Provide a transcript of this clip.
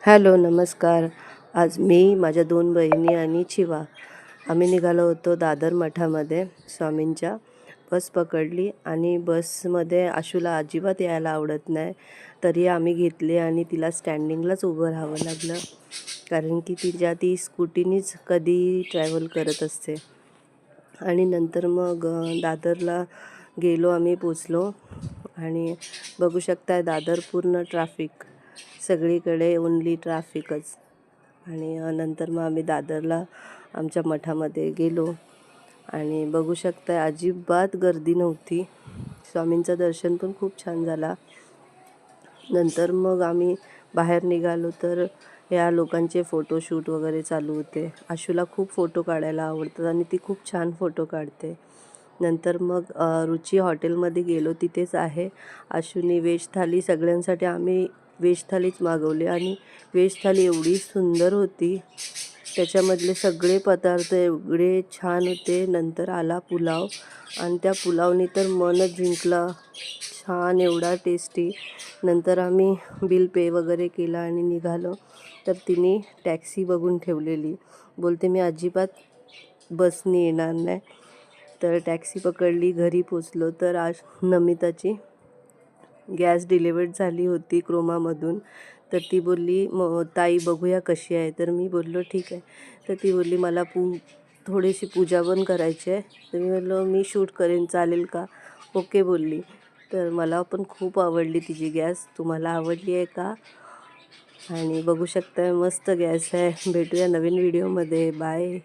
Hello, नमस्कार. आज मी, माझ्या 2 बहिणी आणि चिवा आम्ही निघालो होतो दादर मठामध्ये स्वामींच्या. बस पकडली आणि बसमध्ये आशूला अजिबात यायला आवडत नाही. तरी आम्ही घेतली आणि तिला स्टँडिंगलाच उभं राहावं लागलं, कारण की ती स्कूटीनीच कधी ट्रॅव्हल करत असते. आणि नंतर मग दादरला गेलो, आम्ही पोचलो आणि बघू शकताय दादर पूर्ण ट्रॅफिक, सगळीकडे ओन्ली ट्रॅफिकच. आणि नंतर मग आम्ही दादरला आमच्या मठामध्ये गेलो आणि बघू शकताय अजिबात गर्दी नव्हती. स्वामींचं दर्शन पण खूप छान झाला. नंतर मग आम्ही बाहेर निघालो तर या लोकांचे फोटोशूट वगैरे चालू होते. आशूला खूप फोटो काढायला आवडतात आणि ती खूप छान फोटो काढते. नंतर मग रुची हॉटेलमध्ये गेलो, तिथेच आहे. आशूने व्हेज थाली सगळ्यांसाठी आम्ही व्हेज थालीच मागवली आणि व्हेज थाली एवढी सुंदर होती. त्याच्यामधले सगळे पदार्थ एवढे छान होते. नंतर आला पुलाव आणि त्या पुलावने तर मनच जिंकलं. छान, एवढा टेस्टी. नंतर आम्ही बिल पे वगैरे केलं आणि निघालो. तर तिने टॅक्सी बघून ठेवलेली. बोलते मी अजिबात बसने येणार नाही. तर टॅक्सी पकडली, घरी पोचलो तर आज नमिताची गॅस डिलिव्हर्ड झाली होती क्रोमामधून. तर ती बोलली ताई बघूया कशी आहे. तर मी बोललो ठीक आहे. तर ती बोलली मला थोडीशी पूजा पण करायची आहे. तर मी बोललो मी शूट करेन, चालेल का? ओके बोलली. तर मला पण खूप आवडली तिची गॅस. तुम्हाला आवडली आहे का? आणि बघू शकता मस्त गॅस आहे. भेटूया नवीन व्हिडिओमध्ये. बाय.